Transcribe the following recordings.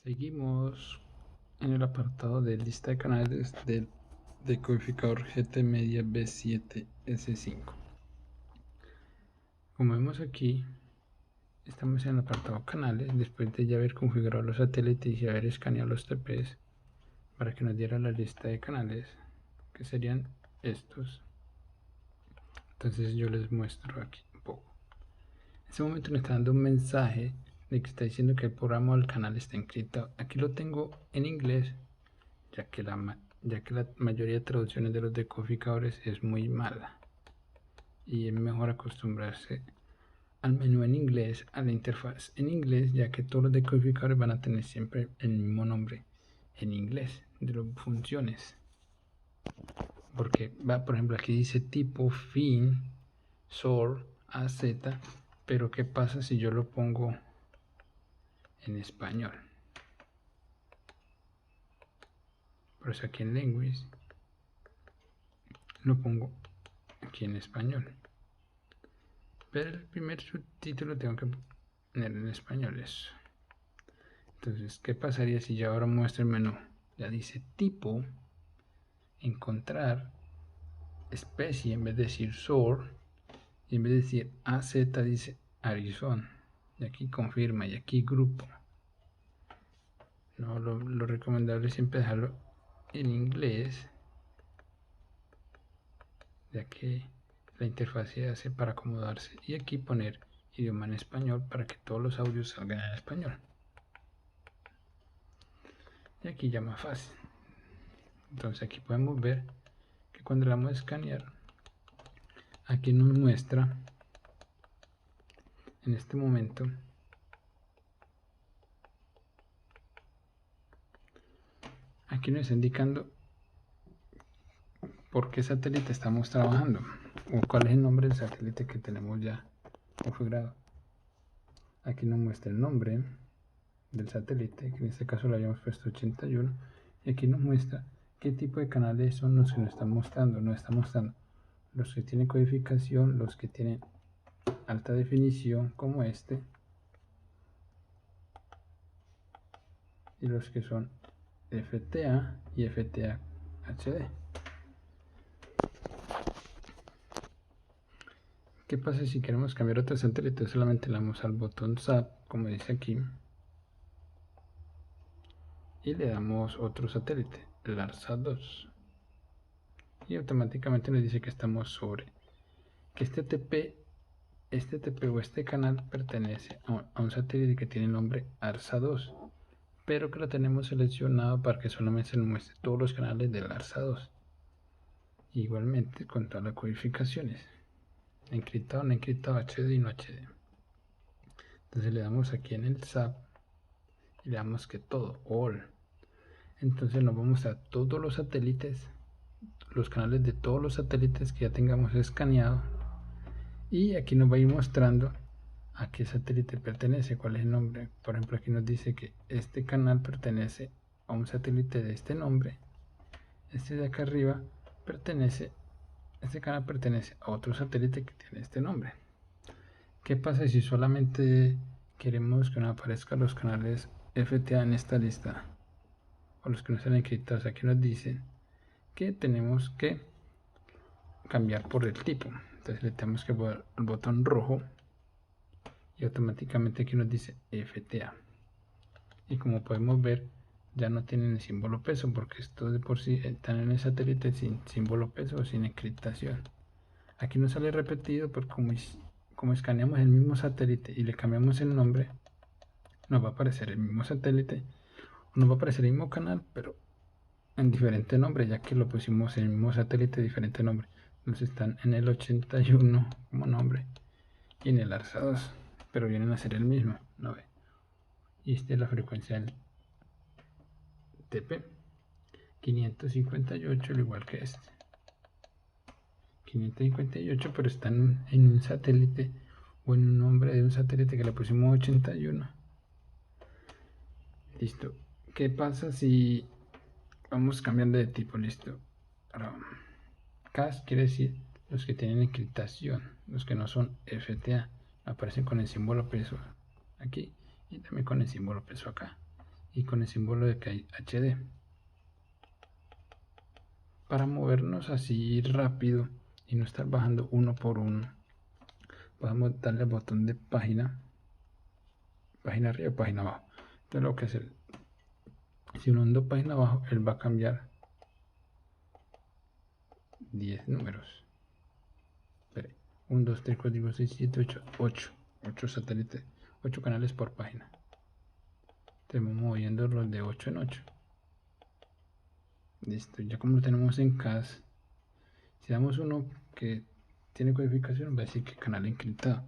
Seguimos en el apartado de lista de canales del decodificador GT Media B7S5. Como vemos aquí, estamos en el apartado canales después de ya haber configurado los satélites y haber escaneado los TPs para que nos diera la lista de canales, que serían estos. Entonces yo les muestro aquí un poco. En este momento me está dando un mensaje de que está diciendo que el programa del canal está encriptado. Aquí lo tengo en inglés, ya que la mayoría de traducciones de los decodificadores es muy mala y es mejor acostumbrarse al menú en inglés, a la interfaz en inglés, ya que todos los decodificadores van a tener siempre el mismo nombre en inglés de las funciones, porque va, por ejemplo, aquí dice tipo, fin, sort, AZ, pero ¿qué pasa si yo lo pongo en español? Por eso aquí en language lo pongo aquí en español, pero el primer subtítulo tengo que poner en español eso. Entonces, ¿qué pasaría si yo ahora muestro el menú? Ya dice tipo, encontrar, especie, en vez de decir sort, y en vez de decir AZ dice Arizona, y aquí confirma, y aquí grupo. No, lo recomendable es siempre dejarlo en inglés, ya que la interfaz se hace para acomodarse, y aquí poner idioma en español para que todos los audios salgan en español. Y aquí ya más fácil. Entonces aquí podemos ver que cuando le damos a escanear, aquí nos muestra en este momento aquí nos está indicando por qué satélite estamos trabajando o cuál es el nombre del satélite que tenemos ya configurado. Aquí nos muestra el nombre del satélite, que en este caso le habíamos puesto 81, y aquí nos muestra qué tipo de canales son los que nos están mostrando. Nos está mostrando los que tienen codificación, los que tienen alta definición como este, y los que son FTA y FTA HD. ¿Qué pasa si queremos cambiar otro satélite? Solamente le damos al botón SAP, como dice aquí, y le damos otro satélite, el ARSA-2, y automáticamente nos dice que estamos sobre, que este TP o este canal pertenece a un satélite que tiene el nombre ARSA-2, pero que lo tenemos seleccionado para que solamente se nos muestre todos los canales del ARSA-2, igualmente con todas las codificaciones, encriptado, no encriptado, HD y no HD. Entonces le damos aquí en el SAP y le damos que todo, all. Entonces nos vamos a todos los satélites, los canales de todos los satélites que ya tengamos escaneado, y aquí nos va a ir mostrando a qué satélite pertenece, cuál es el nombre. Por ejemplo, aquí nos dice que este canal pertenece a un satélite de este nombre, este de acá arriba este canal pertenece a otro satélite que tiene este nombre. ¿Qué pasa si solamente queremos que nos aparezcan los canales FTA en esta lista, o los que no están encriptados? Aquí nos dicen que tenemos que cambiar por el tipo. Entonces le tenemos que poner el botón rojo y automáticamente aquí nos dice FTA. Y como podemos ver, ya no tienen el símbolo peso, porque estos de por sí están en el satélite sin símbolo peso o sin encriptación. Aquí nos sale repetido, porque como escaneamos el mismo satélite y le cambiamos el nombre, nos va a aparecer el mismo satélite, o nos va a aparecer el mismo canal, pero en diferente nombre, ya que lo pusimos en el mismo satélite, diferente nombre. Entonces están en el 81 como nombre y en el ARSA-2, pero vienen a ser el mismo, ¿no ve? Y esta es la frecuencia del TP 558, al igual que este 558, pero están en un satélite o en un nombre de un satélite que le pusimos 81. Listo. ¿Qué pasa si vamos cambiando de tipo? Listo. Ahora, CAS quiere decir los que tienen encriptación, los que no son FTA, aparecen con el símbolo peso aquí y también con el símbolo peso acá. y con el símbolo de que hay HD. Para movernos así rápido y no estar bajando uno por uno, podemos darle al botón de página arriba y página abajo. Entonces lo que es si uno anda página abajo, él va a cambiar 10 números. 1, 2, 3, 4, 5, 6, 7, 8, 8 satélites, 8 canales por página. Estamos moviendo los de 8 en 8. Listo, ya como lo tenemos en CAS, si damos uno que tiene codificación, va a decir que canal encriptado.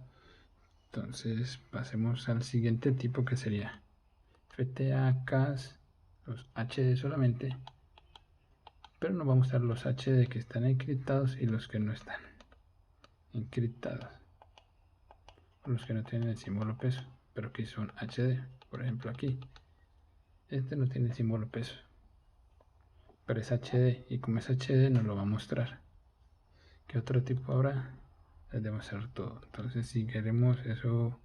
Entonces pasemos al siguiente tipo, que sería FTA, CAS, los HD solamente, pero nos va a mostrar los HD que están encriptados y los que no están encriptados, o los que no tienen el símbolo peso, pero que son HD. Por ejemplo, aquí este no tiene símbolo peso, pero es HD, y como es HD nos lo va a mostrar. ¿Qué otro tipo habrá? Les debe mostrar todo. Entonces, si queremos eso,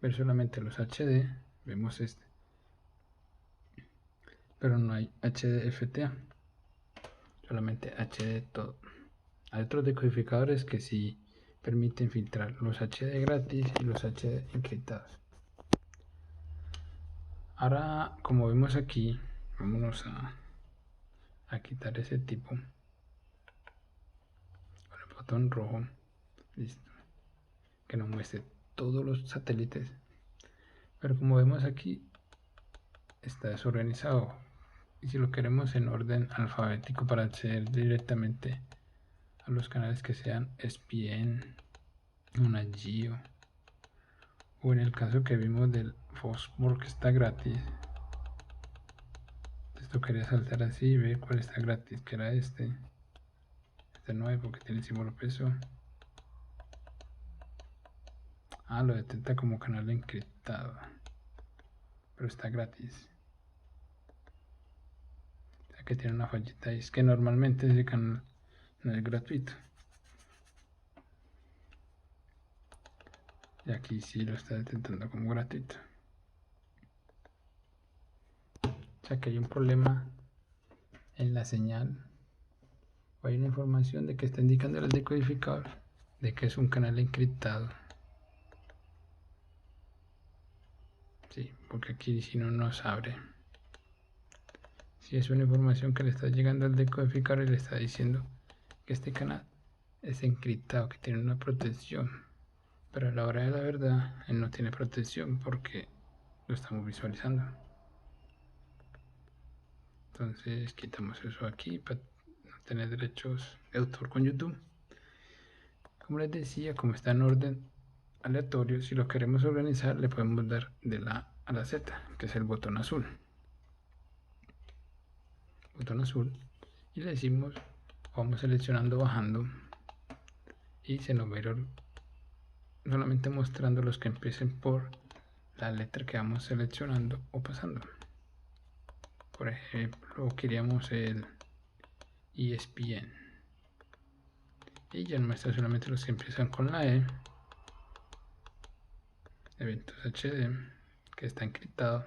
ver solamente los HD, vemos este, pero no hay HD FTA, solamente HD todo. Hay otros decodificadores que sí permiten filtrar los HD gratis y los HD encriptados. Ahora, como vemos aquí, vámonos a quitar ese tipo con el botón rojo. Listo, que nos muestre todos los satélites, pero como vemos aquí está desorganizado, y si lo queremos en orden alfabético para acceder directamente a los canales que sean ESPN, una Geo, o en el caso que vimos del Fosfor que está gratis, esto quería saltar así y ver cuál está gratis, que era este no hay porque tiene símbolo peso. Lo detecta como canal encriptado, pero está gratis, o sea que tiene una fallita, y es que normalmente ese canal no es gratuito, y aquí sí lo está detectando como gratuito. O sea que hay un problema en la señal, o hay una información de que está indicando el decodificador de que es un canal encriptado. Sí, porque aquí si no nos abre. Si es una información que le está llegando al decodificador y le está diciendo que este canal es encriptado, que tiene una protección, pero a la hora de la verdad él no tiene protección porque lo estamos visualizando. Entonces quitamos eso aquí para no tener derechos de autor con YouTube. Como les decía, como está en orden aleatorio, si lo queremos organizar le podemos dar de la A a la Z, que es el botón azul. Y le decimos, vamos seleccionando bajando, y se nos va a ir solamente mostrando los que empiecen por la letra que vamos seleccionando o pasando. Por ejemplo, queríamos el ESPN y ya nos muestra solamente los que empiezan con la E. Eventos HD, que está encriptado.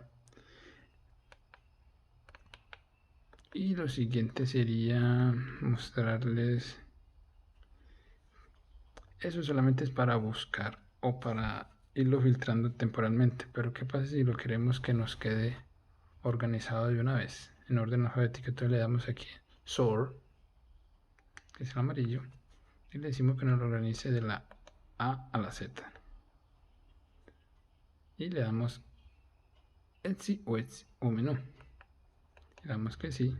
Y lo siguiente sería mostrarles, eso solamente es para buscar o para irlo filtrando temporalmente, pero qué pasa si lo queremos que nos quede organizado de una vez en orden alfabético. Entonces le damos aquí sort, que es el amarillo, y le decimos que nos lo organice de la A a la Z, y le damos el sí o menú, le damos que sí,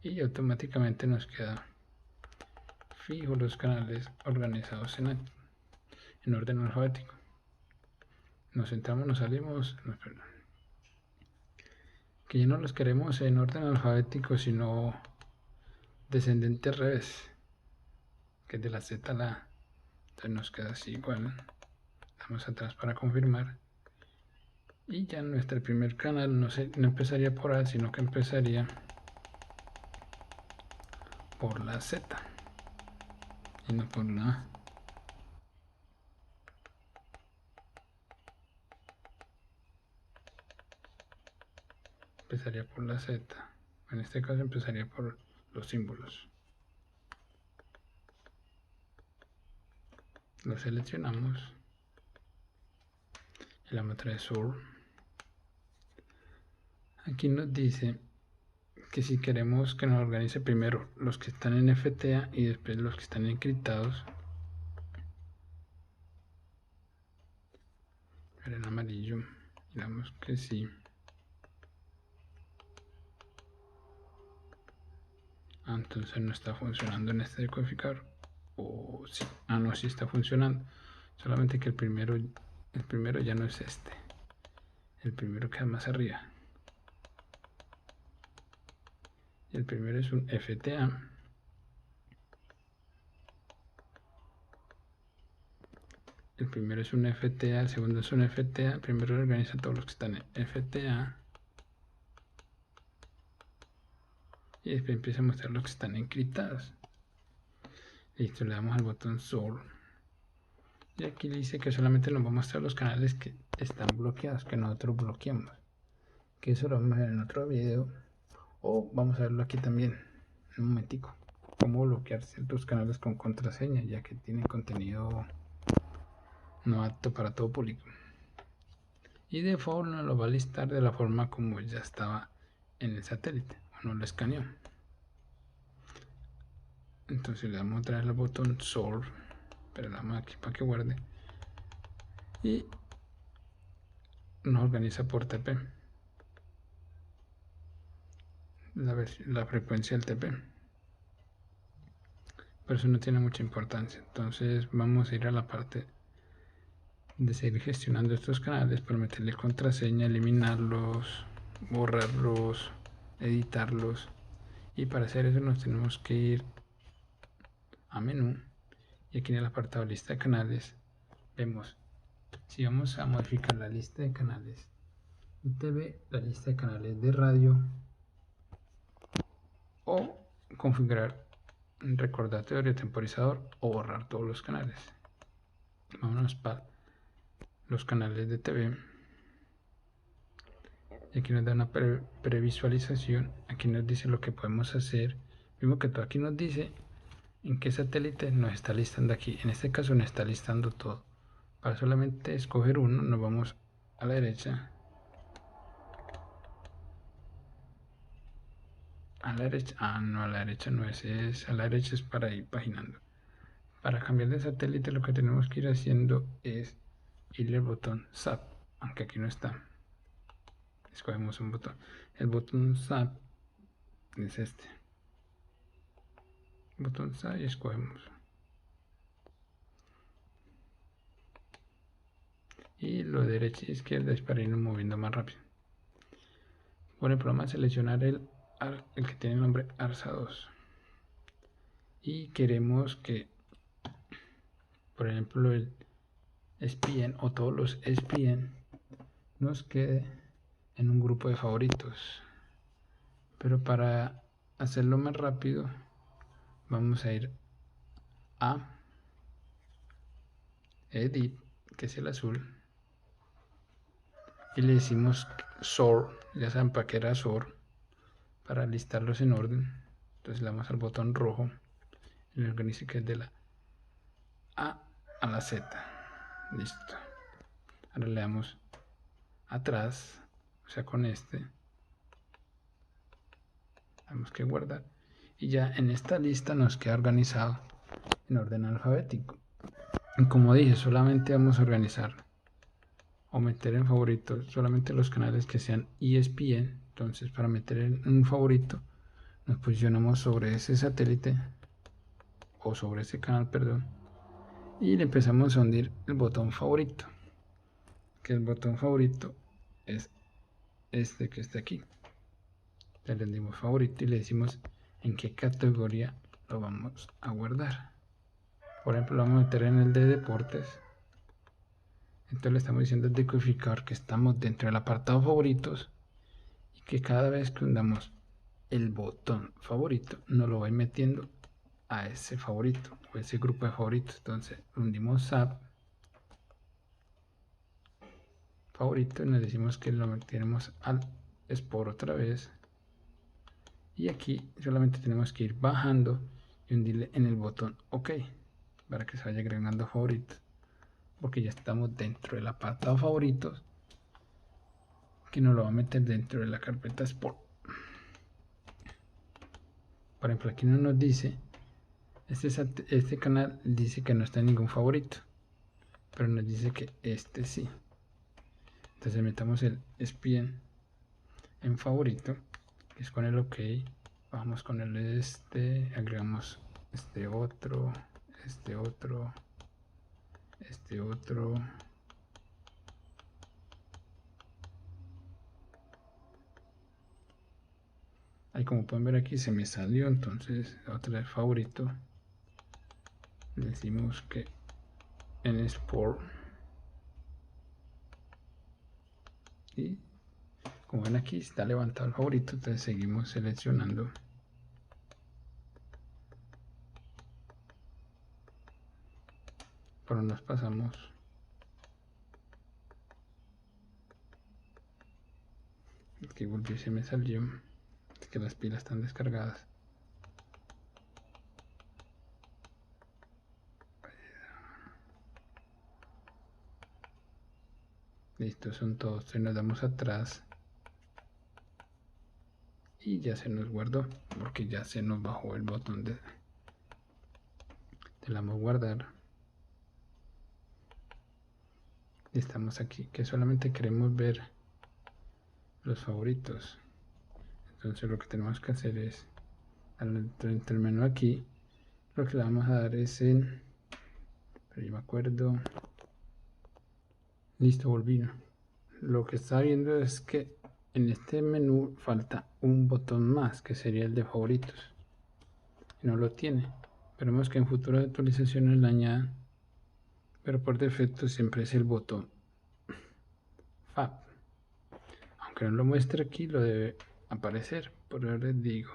y automáticamente nos queda fijo los canales organizados en orden alfabético. Nos entramos, nos salimos, que ya no los queremos en orden alfabético, sino descendente al revés, que es de la Z a la A. Entonces nos queda así igual. Damos atrás para confirmar, y ya nuestro primer canal no empezaría por A, sino que empezaría por la Z y no por la A. empezaría por la Z. En este caso empezaría por los símbolos. Lo seleccionamos y la muestra de Sur. Aquí nos dice que si queremos que nos organice primero los que están en FTA y después los que están encriptados, en amarillo, digamos que sí. Entonces no está funcionando en este decodificador. O sí. No, sí está funcionando. Solamente que el primero ya no es este. El primero queda más arriba. Y el primero es un FTA. El primero es un FTA, el segundo es un FTA. El primero organiza todos los que están en FTA. Y después empieza a mostrar los que están encriptados. Listo, le damos al botón Sort. Y aquí dice que solamente nos va a mostrar los canales que están bloqueados, que nosotros bloqueamos. Que eso lo vamos a ver en otro video. O vamos a verlo aquí también, en un momentico. Cómo bloquear ciertos canales con contraseña, ya que tienen contenido no apto para todo público. Y default nos lo va a listar de la forma como ya estaba en el satélite, o no lo escaneó. Entonces le damos otra vez al botón Sort, pero le damos aquí para que guarde. Y nos organiza por TP. La frecuencia del TP. Pero eso no tiene mucha importancia. Entonces vamos a ir a la parte de seguir gestionando estos canales, para meterle contraseña, eliminarlos, borrarlos, editarlos. Y para hacer eso nos tenemos que ir a menú, y aquí en el apartado lista de canales vemos si vamos a modificar la lista de canales de TV, la lista de canales de radio, o configurar un recordatorio temporizador o borrar todos los canales. Vámonos para los canales de TV. Y aquí nos da una previsualización. Aquí nos dice lo que podemos hacer. Mismo que todo, aquí nos dice en qué satélite nos está listando aquí. En este caso nos está listando todo. Para solamente escoger uno, nos vamos a la derecha. A la derecha, no, a la derecha no es a la derecha es para ir paginando. Para cambiar de satélite lo que tenemos que ir haciendo es irle al botón SAP, aunque aquí no está. Escogemos un botón. El botón SAP es este. Botón SAP y escogemos. Y lo de derecha y izquierda es para irnos moviendo más rápido. Por ejemplo, vamos a seleccionar el que tiene el nombre ARSA2. Y queremos que, por ejemplo, el SPN o todos los SPN nos quede en un grupo de favoritos. Pero para hacerlo más rápido, vamos a ir a Edit, que es el azul, y le decimos Sort, ya saben para qué era Sort, para listarlos en orden. Entonces le damos al botón rojo y le organiza que es de la A a la Z. Listo. Ahora le damos atrás, o sea con este, tenemos que guardar, y ya en esta lista nos queda organizado en orden alfabético. Y como dije, solamente vamos a organizar o meter en favoritos solamente los canales que sean ESPN. Entonces, para meter en un favorito, nos posicionamos sobre ese satélite o sobre ese canal, perdón, y le empezamos a hundir el botón favorito, que el botón favorito es este que está aquí. Le rendimos favorito y le decimos en qué categoría lo vamos a guardar. Por ejemplo, lo vamos a meter en el de deportes. Entonces le estamos diciendo al decodificador que estamos dentro del apartado favoritos y que cada vez que hundamos el botón favorito nos lo va metiendo a ese favorito o ese grupo de favoritos. Entonces hundimos SAP favorito y nos decimos que lo meteremos al Sport otra vez. Y aquí solamente tenemos que ir bajando y hundirle en el botón OK para que se vaya agregando a favoritos, porque ya estamos dentro del apartado favoritos, que nos lo va a meter dentro de la carpeta Sport. Por ejemplo, aquí no nos dice, este canal dice que no está en ningún favorito, pero nos dice que este sí. Entonces metamos el ESPN en favorito, que es con el OK. Vamos con el agregamos este otro, este otro, este otro. Ahí, como pueden ver aquí, se me salió, entonces otra vez favorito. Le decimos que en Sport. Y como ven aquí está levantado el favorito, entonces seguimos seleccionando. Pero nos pasamos. Que volvió y se me salió. Es que las pilas están descargadas. Listo, son todos. Entonces nos damos atrás. Y ya se nos guardó. Porque ya se nos bajó el botón de... Le damos guardar. Y estamos aquí. Que solamente queremos ver los favoritos. Entonces lo que tenemos que hacer es, al el menú aquí, lo que le vamos a dar es en... Pero yo me acuerdo. Listo, volví. Lo que está viendo es que en este menú falta un botón más, que sería el de favoritos. Y no lo tiene. Esperemos que en futuras actualizaciones le añadan. Pero por defecto siempre es el botón Fab. Aunque no lo muestre aquí, lo debe aparecer. Por eso les digo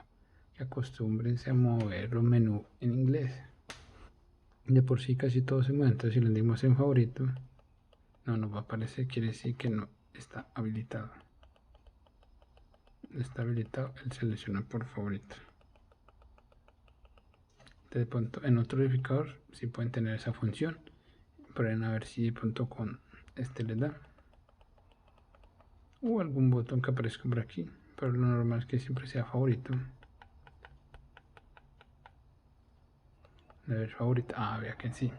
que acostúmbrense a mover los menús en inglés. De por sí casi todo se mueve. Entonces si le dimos en favorito, no nos va a aparecer. Quiere decir que no está habilitado. Está habilitado el seleccionar por favorito. De pronto en otro verificador si pueden tener esa función. Prueben a ver si de pronto con este les da. O algún botón que aparezca por aquí. Pero lo normal es que siempre sea favorito. De ver favorito. Ah, vea que sí.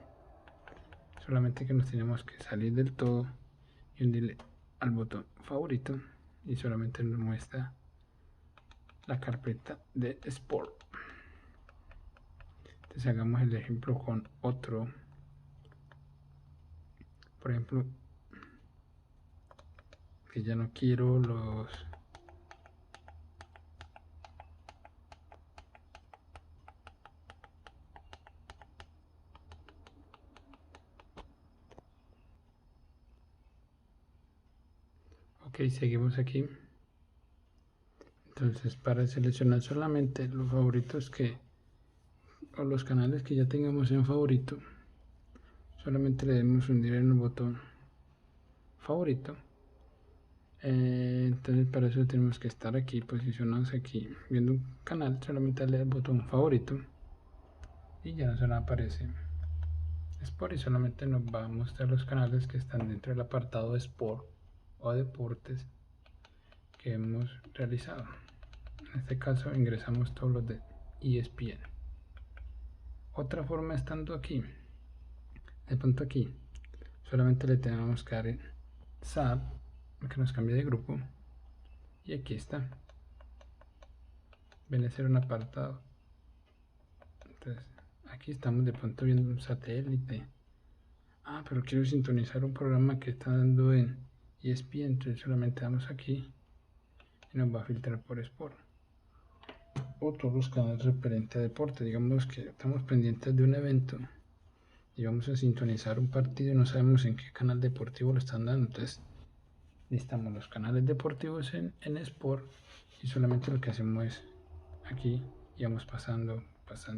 Solamente que nos tenemos que salir del todo y hundirle al botón favorito. Y solamente nos muestra la carpeta de Sport. Entonces hagamos el ejemplo con otro. Por ejemplo, que ya no quiero los... Ok, seguimos aquí. Entonces, para seleccionar solamente los favoritos o los canales que ya tengamos en favorito, solamente le debemos hundir en el botón favorito. Entonces para eso tenemos que estar aquí, posicionados aquí, viendo un canal, solamente darle al botón favorito y ya no se nos aparece Sport y solamente nos va a mostrar los canales que están dentro del apartado de Sport o deportes que hemos realizado. En este caso ingresamos todos los de ESPN. Otra forma, estando aquí, de pronto aquí, solamente le tenemos que dar en SAP, que nos cambie de grupo, y aquí está. Viene a ser un apartado. Entonces, aquí estamos de pronto viendo un satélite. Ah, pero quiero sintonizar un programa que está dando en ESPN, entonces solamente damos aquí y nos va a filtrar por Sport. O todos los canales referentes a deporte. Digamos que estamos pendientes de un evento y vamos a sintonizar un partido y no sabemos en qué canal deportivo lo están dando. Entonces, listamos los canales deportivos en Sport y solamente lo que hacemos es aquí y vamos pasando hasta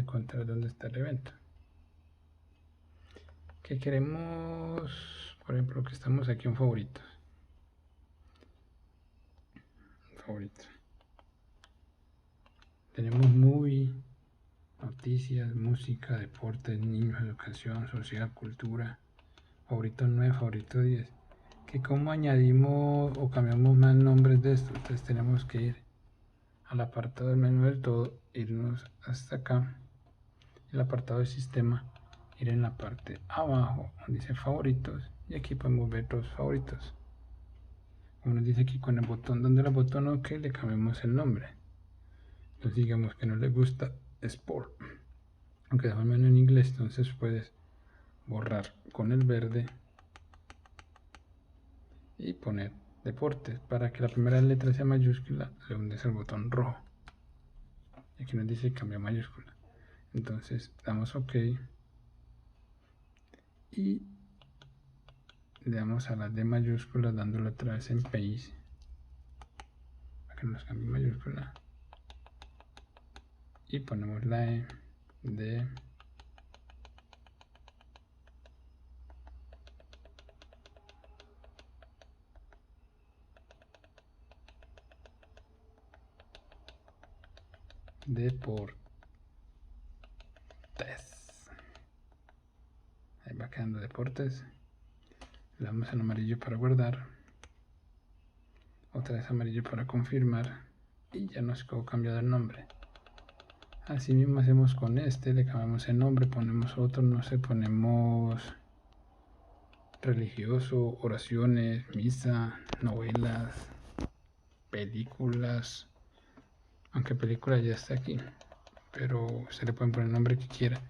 encontrar dónde está el evento que queremos. Por ejemplo, que estamos aquí en favoritos, favoritos. Tenemos movie, noticias, música, deportes, niños, educación, social, cultura, favorito 9, favorito 10. Que como añadimos o cambiamos más nombres de esto, entonces tenemos que ir al apartado del menú del todo, irnos hasta acá, el apartado de sistema, ir en la parte abajo donde dice favoritos, y aquí podemos ver los favoritos. Como nos dice aquí con el botón, dándole el botón OK, le cambiamos el nombre. Entonces digamos que no le gusta Sport, aunque dejó el menú en inglés, entonces puedes borrar con el verde y poner deportes. Para que la primera letra sea mayúscula, le hundes el botón rojo. Y aquí nos dice cambia mayúscula. Entonces damos OK y le damos a la D mayúscula dándole otra vez en Paste para que nos cambie mayúscula. Y ponemos la E de deportes. Ahí va quedando deportes. Le damos en amarillo para guardar. Otra vez amarillo para confirmar. Y ya nos quedó cambiado el nombre. Así mismo hacemos con este. Le cambiamos el nombre. Ponemos otro. No sé, ponemos religioso, oraciones, misa, novelas, películas. Aunque película ya está aquí. Pero usted le puede poner el nombre que quiera.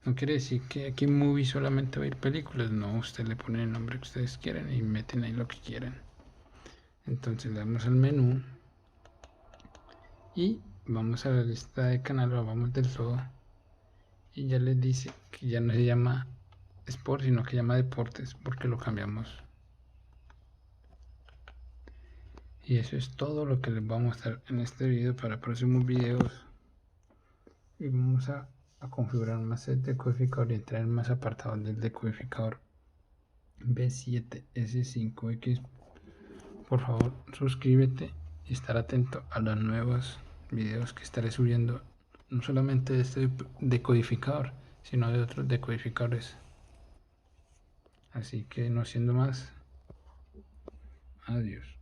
No quiere decir que aquí en Movie solamente va a ir películas. No, usted le pone el nombre que ustedes quieran y meten ahí lo que quieran. Entonces le damos al menú y vamos a la lista de canal, o vamos del todo, y ya les dice que ya no se llama Sport, sino que se llama Deportes, porque lo cambiamos. Y eso es todo lo que les voy a mostrar en este video. Para próximos videos y vamos a configurar más el decodificador y entrar en más apartados del decodificador B7S5X. Por favor, suscríbete y estar atento a los nuevos videos que estaré subiendo, no solamente de este decodificador, sino de otros decodificadores. Así que no siendo más, adiós.